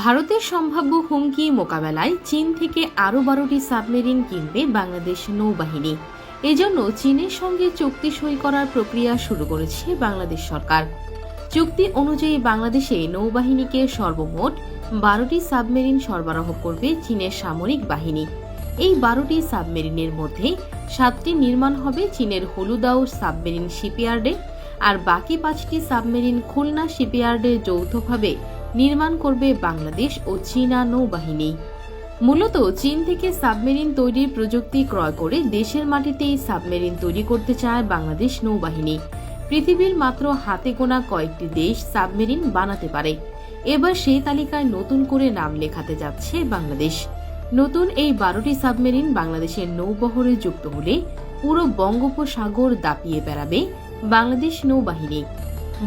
ভারতের সম্ভাব্য হুমকি মোকাবেলায় চীন থেকে আরও 12টি সাবমেরিন কিনবে বাংলাদেশ নৌবাহিনী। এজন্য চীনের সঙ্গে চুক্তি সই করার প্রক্রিয়া শুরু করেছে বাংলাদেশ সরকার। চুক্তি অনুযায়ী বাংলাদেশে নৌবাহিনীকে সর্বমোট 12টি সাবমেরিন সরবরাহ করবে চীনের সামরিক বাহিনী। এই 12টি সাবমেরিনের মধ্যে 7টি নির্মাণ হবে চীনের হলুদাও সাবমেরিন শিপইয়ার্ডে, আর বাকি 5টি সাবমেরিন খুলনা শিপইয়ার্ডে যৌথভাবে নির্মাণ করবে বাংলাদেশ ও চীনা নৌবাহিনী। মূলত চীন থেকে সাবমেরিন তৈরির প্রযুক্তি ক্রয় করে দেশের মাটিতেই সাবমেরিন তৈরি করতে চায় বাংলাদেশ নৌবাহিনী। পৃথিবীর মাত্র হাতে গোনা কয়েকটি দেশ সাবমেরিন বানাতে পারে। এবার সেই তালিকায় নতুন করে নাম লেখাতে যাচ্ছে বাংলাদেশ। নতুন এই 12টি সাবমেরিন বাংলাদেশের নৌবহরে যুক্ত হলে পুরো বঙ্গোপসাগর দাপিয়ে বেড়াবে বাংলাদেশ নৌবাহিনী।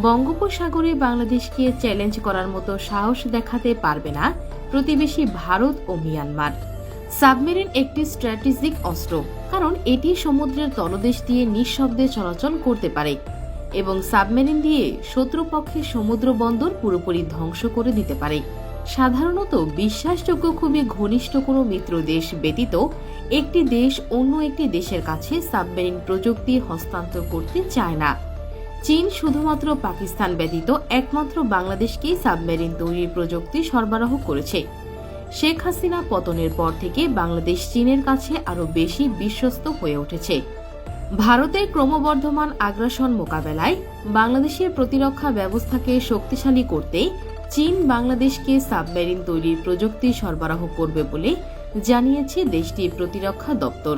বঙ্গোপসাগরে বাংলাদেশকে চ্যালেঞ্জ করার মতো সাহস দেখাতে পারবে না প্রতিবেশী ভারত ও মিয়ানমার। সাবমেরিন একটি স্ট্র্যাটেজিক অস্ত্র, কারণ এটি সমুদ্রের তলদেশ দিয়ে নিঃশব্দে চলাচল করতে পারে এবং সাবমেরিন দিয়ে শত্রুপক্ষের সমুদ্র বন্দর পুরোপুরি ধ্বংস করে দিতে পারে। সাধারণত বিশ্বাসযোগ্য খুবই ঘনিষ্ঠ কোনো মিত্র দেশ ব্যতীত একটি দেশ অন্য একটি দেশের কাছে সাবমেরিন প্রযুক্তি হস্তান্তর করতে চায় না। চীন শুধুমাত্র পাকিস্তান ব্যতীত একমাত্র বাংলাদেশকেই সাবমেরিন তৈরির প্রযুক্তি সরবরাহ করেছে। শেখ হাসিনা পতনের পর থেকে বাংলাদেশ চীনের কাছে আরও বেশি বিশ্বস্ত হয়ে উঠেছে। ভারতের ক্রমবর্ধমান আগ্রাসন মোকাবেলায় বাংলাদেশের প্রতিরক্ষা ব্যবস্থাকে শক্তিশালী করতে চীন বাংলাদেশকে সাবমেরিন তৈরির প্রযুক্তি সরবরাহ করবে বলে জানিয়েছে দেশটির প্রতিরক্ষা দপ্তর।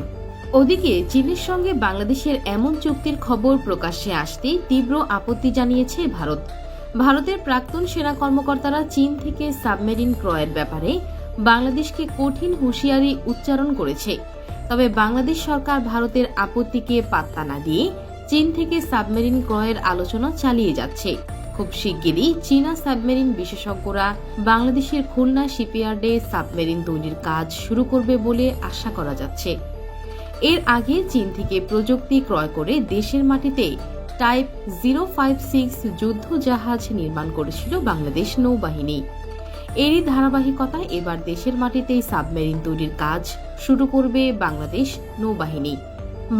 ওদিকে চীনের সঙ্গে বাংলাদেশের এমন চুক্তির খবর প্রকাশ্যে আসতেই তীব্র আপত্তি জানিয়েছে ভারত। ভারতের প্রাক্তন সেনা কর্মকর্তারা চীন থেকে সাবমেরিন ক্রয়ের ব্যাপারে বাংলাদেশকে কঠিন হুঁশিয়ারি উচ্চারণ করেছে। তবে বাংলাদেশ সরকার ভারতের আপত্তিকে পাত্তা না দিয়ে চীন থেকে সাবমেরিন ক্রয়ের আলোচনা চালিয়ে যাচ্ছে। খুব শিগগিরই চীনা সাবমেরিন বিশেষজ্ঞরা বাংলাদেশের খুলনা শিপইয়ার্ডে সাবমেরিন তৈরির কাজ শুরু করবে বলে আশা করা যাচ্ছে। এর আগে চীন থেকে প্রযুক্তি ক্রয় করে দেশের মাটিতে টাইপ 056 যুদ্ধ জাহাজ নির্মাণ করেছিল বাংলাদেশ নৌবাহিনী। এরই ধারাবাহিকতায় এবার দেশের মাটিতেই সাবমেরিন তৈরির কাজ শুরু করবে বাংলাদেশ নৌবাহিনী।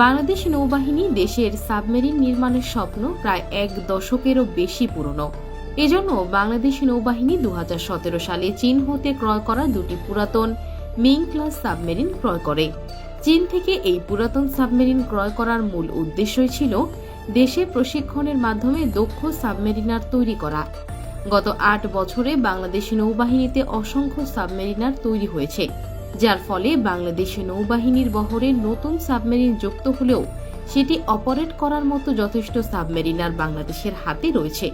বাংলাদেশ নৌবাহিনী দেশের সাবমেরিন নির্মাণের স্বপ্ন প্রায় 1 দশকেরও বেশি পুরনো। এজন্য বাংলাদেশ নৌবাহিনী 2017 সালে চীন হতে ক্রয় করা 2টি পুরাতন মিং ক্লাস সাবমেরিন ক্রয় করে। চীন থেকে এই পুরাতন সাবমেরিন ক্রয় করার মূল উদ্দেশ্যই ছিল দেশে প্রশিক্ষণের মাধ্যমে দক্ষ সাবমেরিনার তৈরি করা। গত 8 বছরে বাংলাদেশ নৌবাহিনীতে অসংখ্য সাবমেরিনার তৈরি হয়েছে, যার ফলে বাংলাদেশ নৌবাহিনীর বহরে নতুন সাবমেরিন যুক্ত হলেও সেটি অপারেট করার মতো যথেষ্ট সাবমেরিনার বাংলাদেশের হাতে রয়েছে।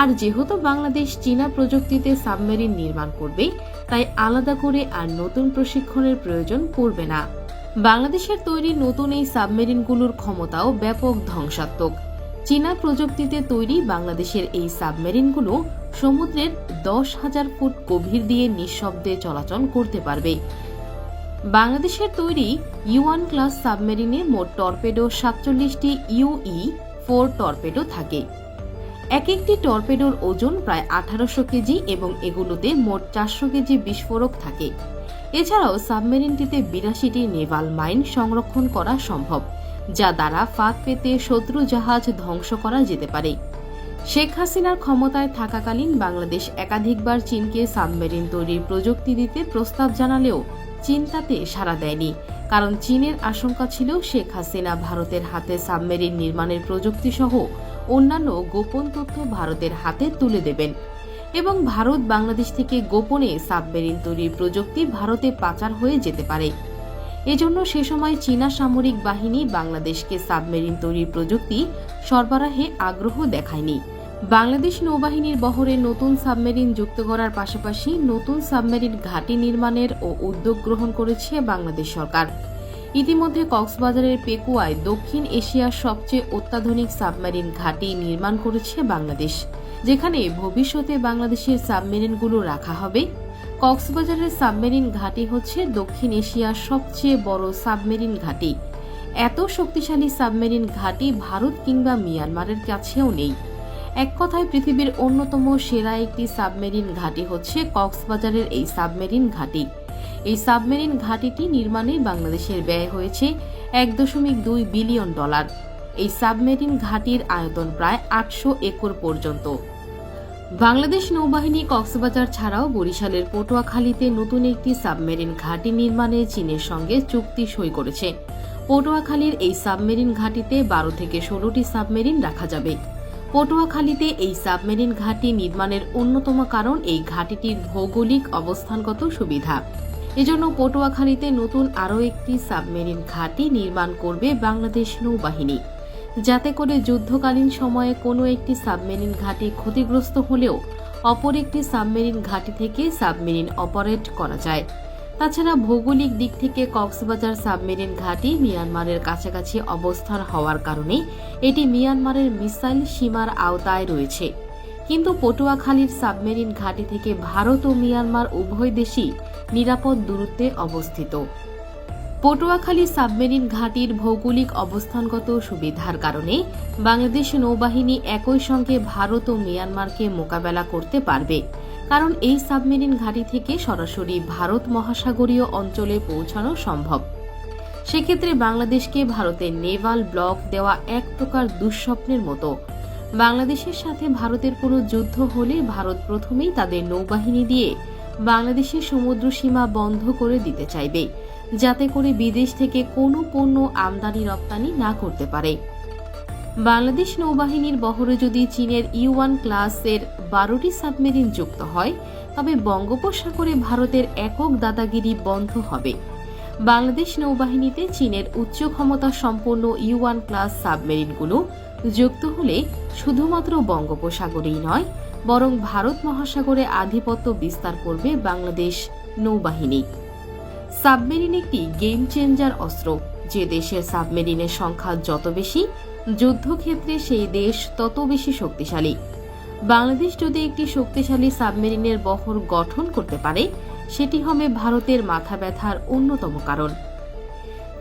আর যেহেতু বাংলাদেশ চীনা প্রযুক্তিতে সাবমেরিন নির্মাণ করবে, তাই আলাদা করে আর নতুন প্রশিক্ষণের প্রয়োজন পড়বে না। বাংলাদেশের তৈরি নতুন এই সাবমেরিনগুলোর ক্ষমতাও ব্যাপক ধ্বংসাত্মক। চীনা প্রযুক্তিতে তৈরি বাংলাদেশের এই সাবমেরিনগুলো সমুদ্রের 10,000 ফুট গভীর দিয়ে নিঃশব্দে চলাচল করতে পারবে। বাংলাদেশের তৈরি U1 ক্লাস সাবমেরিনে মোট টর্পেডো 47টি UE-4 টর্পেডো থাকে। এক একটি টর্পেডোর ওজন প্রায় 1800 কেজি এবং এগুলোতে মোট 400 কেজি বিস্ফোরক থাকে। এছাড়াও সাবমেরিনটিতে 82টি নেভাল মাইন সংরক্ষণ করা সম্ভব, যা দ্বারা ফাঁক পেতে শত্রু জাহাজ ধ্বংস করা যেতে পারে। শেখ হাসিনার ক্ষমতায় থাকাকালীন বাংলাদেশ একাধিকবার চীনকে সাবমেরিন তৈরির প্রযুক্তি দিতে প্রস্তাব জানালেও চীন তাতে সাড়া দেয়নি, কারণ চীনের আশঙ্কা ছিল শেখ হাসিনা ভারতের হাতে সাবমেরিন নির্মাণের প্রযুক্তি সহ অন্যান্য গোপন তথ্য ভারতের হাতে তুলে দেবেন এবং ভারত বাংলাদেশ থেকে গোপনে সাবমেরিন তৈরির প্রযুক্তি ভারতে পাচার হয়ে যেতে পারে। এজন্য সে সময় চীনা সামরিক বাহিনী বাংলাদেশকে সাবমেরিন তৈরির প্রযুক্তি সরবরাহে আগ্রহ দেখায়নি। বাংলাদেশ নৌবাহিনীর বহরে নতুন সাবমেরিন যুক্ত করার পাশাপাশি নতুন সাবমেরিন ঘাঁটি নির্মাণের ও উদ্যোগ গ্রহণ করেছে বাংলাদেশ সরকার। ইতিমধ্যে কক্সবাজারের পেকুয়ায় দক্ষিণ এশিয়ার সবচেয়ে অত্যাধুনিক সাবমেরিন ঘাঁটি নির্মাণ করেছে বাংলাদেশ, যেখানে ভবিষ্যতে বাংলাদেশের সাবমেরিনগুলো রাখা হবে। কক্সবাজারের সাবমেরিন ঘাঁটি হচ্ছে দক্ষিণ এশিয়ার সবচেয়ে বড় সাবমেরিন ঘাঁটি। এত শক্তিশালী সাবমেরিন ঘাঁটি ভারত কিংবা মিয়ানমারের কাছেও নেই। এক কথায় পৃথিবীর অন্যতম সেরা একটি সাবমেরিন ঘাঁটি হচ্ছে কক্সবাজারের এই সাবমেরিন ঘাঁটি। এই সাবমেরিন ঘাঁটিটি নির্মাণে বাংলাদেশের ব্যয় হয়েছে $1.2 বিলিয়ন। এই সাবমেরিন ঘাঁটির আয়তন প্রায় 800 একর পর্যন্ত। বাংলাদেশ নৌবাহিনী কক্সবাজার ছাড়াও বরিশালের পটুয়াখালীতে নতুন একটি সাবমেরিন ঘাঁটি নির্মাণে চীনের সঙ্গে চুক্তি সই করেছে। পটুয়াখালীর এই সাবমেরিন ঘাঁটিতে 12 থেকে 16টি সাবমেরিন রাখা যাবে। পটুয়াখালীতে এই সাবমেরিন ঘাঁটি নির্মাণের অন্যতম কারণ এই ঘাঁটিটির ভৌগোলিক অবস্থানগত সুবিধা। এজন্য পটুয়াখালীতে নতুন আরও একটি সাবমেরিন ঘাঁটি নির্মাণ করবে বাংলাদেশ নৌবাহিনী, যাতে করে যুদ্ধকালীন সময়ে কোনো একটি সাবমেরিন ঘাঁটি ক্ষতিগ্রস্ত হলেও অপর একটি সাবমেরিন ঘাঁটি থেকে সাবমেরিন অপারেট করা যায়। তাছাড়া ভৌগোলিক দিক থেকে কক্সবাজার সাবমেরিন ঘাঁটি মিয়ানমারের কাছাকাছি অবস্থান হওয়ার কারণে এটি মিয়ানমারের মিসাইল সীমার আওতায় রয়েছে। কিন্তু পটুয়াখালীর সাবমেরিন ঘাঁটি থেকে ভারত ও মিয়ানমার উভয় দেশই নিরাপদ দূরত্বে অবস্থিত। পটুয়াখালী সাবমেরিন ঘাঁটির ভৌগোলিক অবস্থানগত সুবিধার কারণে বাংলাদেশ নৌবাহিনী একই সঙ্গে ভারত ও মিয়ানমারকে মোকাবেলা করতে পারবে, কারণ এই সাবমেরিন ঘাঁটি থেকে সরাসরি ভারত মহাসাগরীয় অঞ্চলে পৌঁছানো সম্ভব। সেক্ষেত্রে বাংলাদেশকে ভারতের নেভাল ব্লক দেওয়া এক প্রকার দুঃস্বপ্নের মতো। বাংলাদেশের সাথে ভারতের কোনো যুদ্ধ হলে ভারত প্রথমেই তাদের নৌবাহিনী দিয়ে বাংলাদেশের সমুদ্র সীমা বন্ধ করে দিতে চাইবে, যাতে করে বিদেশ থেকে কোনো পণ্য আমদানি রপ্তানি না করতে পারে। বাংলাদেশ নৌবাহিনীর বহরে যদি চীনের U1 ক্লাসের 12টি সাবমেরিন যুক্ত হয়, তবে বঙ্গোপসাগরে ভারতের একক দাদাগিরি বন্ধ হবে। বাংলাদেশ নৌবাহিনীতে চীনের উচ্চ ক্ষমতা সম্পন্ন U1 ক্লাস সাবমেরিনগুলো যুক্ত হলে শুধুমাত্র বঙ্গোপসাগরেই নয়, বরং ভারত মহাসাগরে আধিপত্য বিস্তার করবে বাংলাদেশ নৌবাহিনী। সাবমেরিন একটি গেম চেঞ্জার অস্ত্র। যে দেশের সাবমেরিনের সংখ্যা যত বেশি, যুদ্ধক্ষেত্রে সেই দেশ তত বেশি শক্তিশালী। বাংলাদেশ যদি একটি শক্তিশালী সাবমেরিনের বহর গঠন করতে পারে, সেটি হবে ভারতের মাথা ব্যথার অন্যতম কারণ।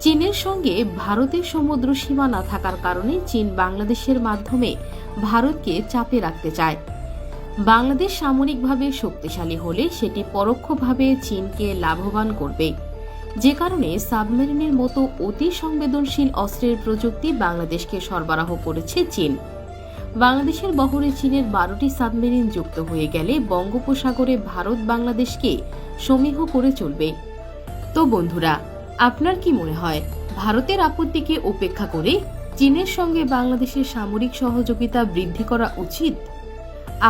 চীনের সঙ্গে ভারতের সমুদ্র সীমা না থাকার কারণে চীন বাংলাদেশের মাধ্যমে ভারতকে চাপে রাখতে চায়। বাংলাদেশ সামরিকভাবে শক্তিশালী হলে সেটি পরোক্ষভাবে চীনকে লাভবান করবে, যে কারণে সাবমেরিনের মতো অতি সংবেদনশীল অস্ত্রের প্রযুক্তি বাংলাদেশকে সরবরাহ করেছে চীন। বাংলাদেশের বহরে চীনের 12টি সাবমেরিন যুক্ত হয়ে গেলে বঙ্গোপসাগরে ভারত বাংলাদেশকে সমীহ করে চলবে। তো বন্ধুরা, আপনার কি মনে হয়, ভারতের আপত্তিকে উপেক্ষা করে চীনের সঙ্গে বাংলাদেশের সামরিক সহযোগিতা বৃদ্ধি করা উচিত?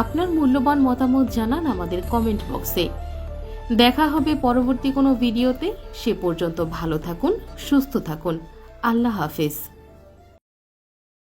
আপনার মূল্যবান মতামত জানান আমাদের কমেন্ট বক্সে। দেখা হবে পরবর্তী কোনো ভিডিওতে। সে পর্যন্ত ভালো থাকুন, সুস্থ থাকুন। আল্লাহ হাফেজ।